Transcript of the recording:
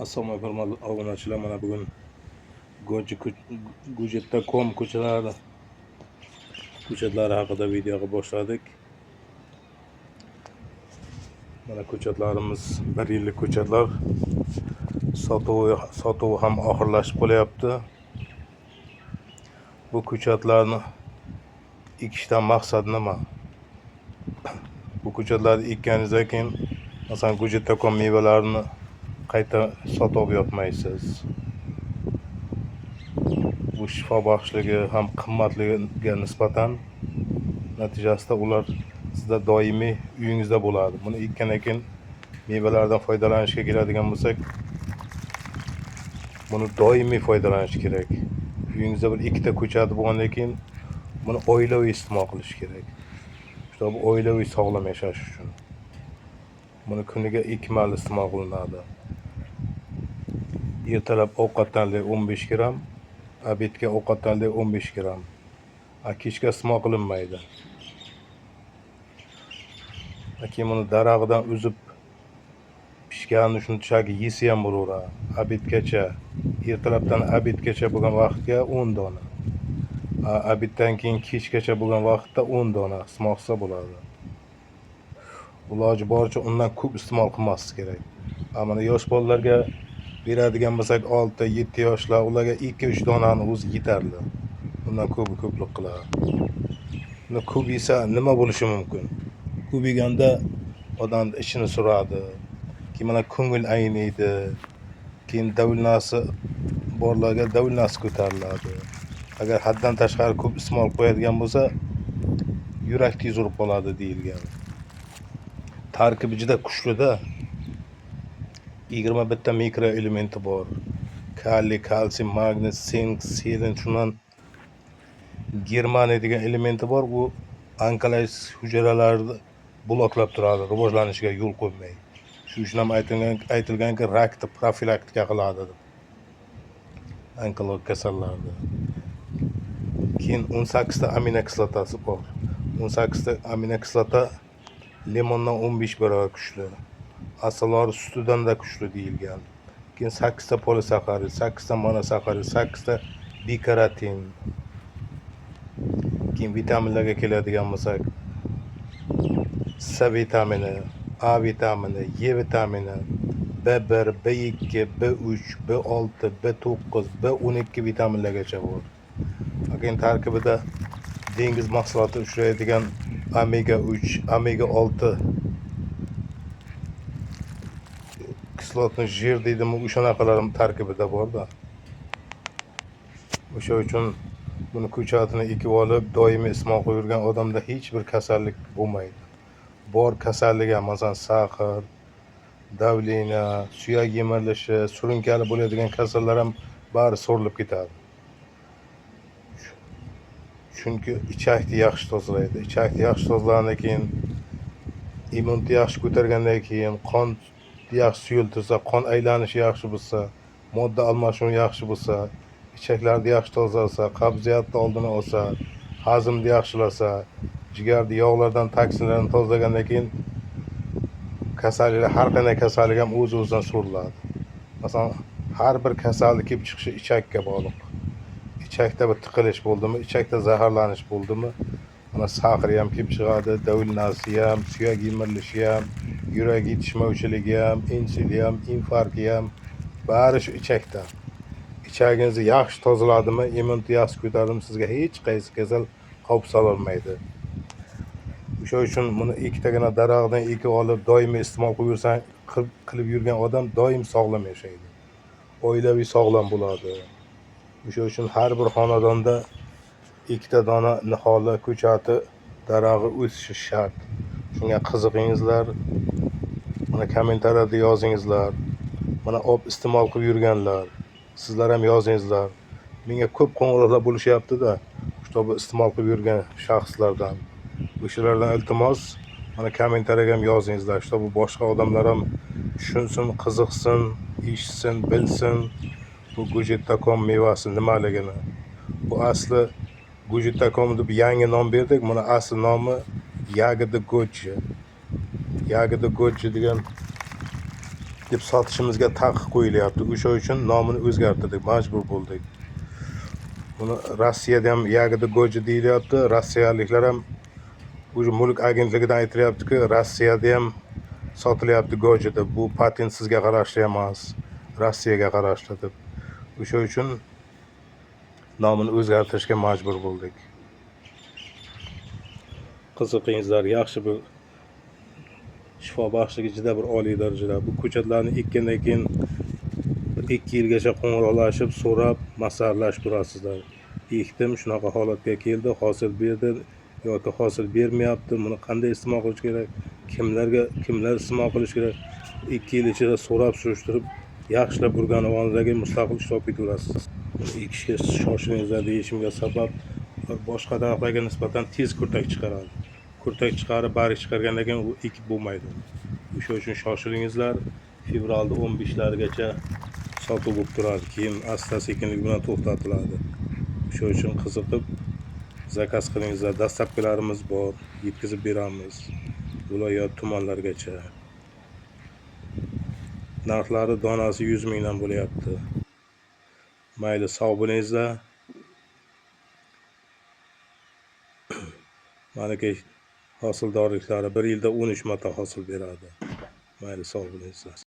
Assalomu alaykum hurmatli obunachilar. Mana bugun Go'jetda.com ko'chatlari haqida video boshladik. Mana ko'chatlarimiz 1 yillik ko'chatlar. Sotuvi ham oxirlashib qolyapti. Bu ko'chatlarni ekishdan maqsad nima? Bu ko'chatlarni ekkaningizdan keyin masalan Go'jetda.com mevalarini qayta sotib yotmaysiz. Bu shifo baxshligi ham qimmatligiga nisbatan natijasida ular sizda doimiy uyingizda bo'ladi. Buni ekkandan keyin mevalardan foydalanishga keladigan bo'lsak, buni doimiy foydalanish kerak. Uyingizda bir ikkita ko'chat bo'lgandan keyin buni oilaviy iste'mol qilish kerak. Bu oilaviy sog'lom yashash uchun. Buni kuniga 2 marta iste'mol qilinadi. Ertalab ovqatdan 15 gram, obedga ovqatdan 15 gram. Kechga iste'mol qilinmaydi. Keyin buni darag'idan uzib pishganini shunchaki yesa ham bo'laveradi. Obedgacha, ertalabdan obedgacha bo'lgan vaqtga 10 dona. Obeddan keyin kechgacha bo'lgan vaqtda 10 dona iste'mol qilsa bo'ladi. Iloji boricha undan ko'p iste'mol qilmaslik kerak. Mana yosh bolalarga beradigan bo'lsak 6-7 yoshlar, ularga 2-3 donani o'zi yetarli. Undan ko'plik qiladi. Buni ko'p yesa nima bo'lishi mumkin? Ko'p yeganda odam ichini suradi. Keyin mana ko'ngil ayniydi. Keyin davilnasi borlarga davilnasi ko'tariladi. Agar haddan tashqari ko'p iste'mol qo'yadigan bo'lsa, yurak tez urib qoladi deyilgan. Tarkibi juda kuchli-da. 21 ta mikroelementi bor. Kaliy, kalsiy, magniy, sink, selen, shundan germaniy degan elementi bor. Bu onkologik hujayralarni bloklab turadi, rivojlanishiga yo'l qo'ymaydi. Shu uchun ham aytilganki, rakni profilaktika qiladi deb. Onkologik kasallarda. Keyin 18 ta aminokislotasi bor. 18 ta aminokislota limondan 15 barobar kuchli. Asalari sutidan da kuchli deyilgan. Keyin 8 ta polisaxarid, 8 ta monosakharid, 8 ta bikarotin. Keyin vitaminlarga keladigan bo'lsak, C vitamini, A vitamini, E vitamini, B1, B2, B3, B6, B9, B12 vitaminlargacha bor. Keyin tarkibida dengiz mahsuloti uchraydigan omega 3, omega 6 kislotni jir deydimi, o'shanaqalar tarkibida bor-da. O'sha uchun buni ko'chatini ekib olib, doimiy iste'mol qilib yurgan odamda hech bir kasallik bo'lmaydi. Bor kasallik ham, masalan, sahar, davleniya, suyak yemirilishi, surunkali bo'ladigan kasallar ham bari so'rilib ketadi. Chunki ichakni yaxshi tozalaydi. Ichakni yaxshi tozalagandan keyin, immunitet yaxshi ko'targandan keyin, qon yaxshi suyultirsa, qon aylanishi yaxshi bo'lsa, modda almashinuvi yaxshi bo'lsa, ichaklarni yaxshi tozalasa, qabziyatni oldini olsa, hazmni yaxshilasa, jigarni yog'lardan, toksinlardan tozalagandan keyin kasalliklar, har qanday kasallik ham o'z-o'zidan so'riladi. Masalan, har bir kasallik kelib chiqishi ichakka bog'liq. Ichakda bir tiqilish bo'ldimi, ichakda zaharlanish bo'ldimi, mana sahar ham kelib chiqadi, davilnasi ham, suyak yemirilishi ham, yurak yetishmovchiligi ham, insuli ham, infarkti ham, bari shu ichakda. Ichagingizni yaxshi tozaladimi, immunitet yaxshi ko'tardimi, sizga hech qaysi kasal xavf sololmaydi. O'sha uchun buni ikkitagina darag'idan ekib olib, doimiy iste'mol qilib yurgan odam doim sog'lom yashaydi. Oilaviy sog'lom bo'ladi. O'sha uchun har bir xonadonda ikkita dona niholi ko'chati darag'i o'sishi shart. Shunga qiziqingizlar, mana kommentariyada yozingizlar. Mana iste'mol qilib yurganlar, sizlar ham yozingizlar. Menga ko'p qo'ng'iroqlar bo'lishyapti-da, bu iste'mol qilib yurgan shaxslardan. O'shalardan iltimos, mana kommentariyaga ham yozingizlar. Bu boshqa odamlar ham tushunsin, qiziqsin, eshitsin, bilsin. Bu Go'jetda.com mevasi nimaligini. Bu asli Go'jetda.com deb yangi nom berdik. Buni asli nomi Yagida Goji. Yagida Goji degan deb sotishimizga taqiq qo'yilyapti. O'sha uchun nomini o'zgartirdik, majbur bo'ldik. Buni Rossiyada ham yagida go'ji deyilyapti. Rossiyaliklar ham o'sha mulk agentligidan aytilyaptiki, Rossiyada ham sotilyapti go'ji deb. Bu patent sizga qarashli emas, Rossiyaga qarashli deb. O'sha uchun nomini o'zgartirishga majbur bo'ldik. Qiziqingizlar, yaxshi bu shifobaxshligi juda bir oliy darajada. Bu ko'chatlarni ekkandan keyin 2 yilgacha qo'ng'iroqlashib, so'rab, maslahatlashib turasizlar. Ekdim, shunaqa holatga keldi, hosil berdi yoki hosil bermayapti. Buni qanday iste'mol qilish kerak? Kimlar iste'mol qilish kerak? 2 yil ichida so'rab, surishtirib, yaxshilab o'rganib mustaqil ish topib ketaverasiz. Ekishga shoshilingizlar deyishimga sabab, boshqa daraxtlarga nisbatan tez kurtak chiqaradi. Kurtak chiqarib, barik chiqargandan keyin u ekib bo'lmaydi. O'sha uchun shoshilingizlar. Fevralda 15-larigacha sotuv bo'lib turadi. Keyin asta-sekinlik bilan to'xtatiladi. O'sha uchun qiziqib zakaz qilingizlar. Dastlabkilarimiz bor, yetkazib beramiz. Viloyat tumanlargacha. Narxlari donasi 100 mingdan bo'lyapti. Mayli, sog' bo'lingizlar. Manaki hosildorliklari 1 yilda 13 marta hosil beradi. Mayli, sog' bo'lingizlar.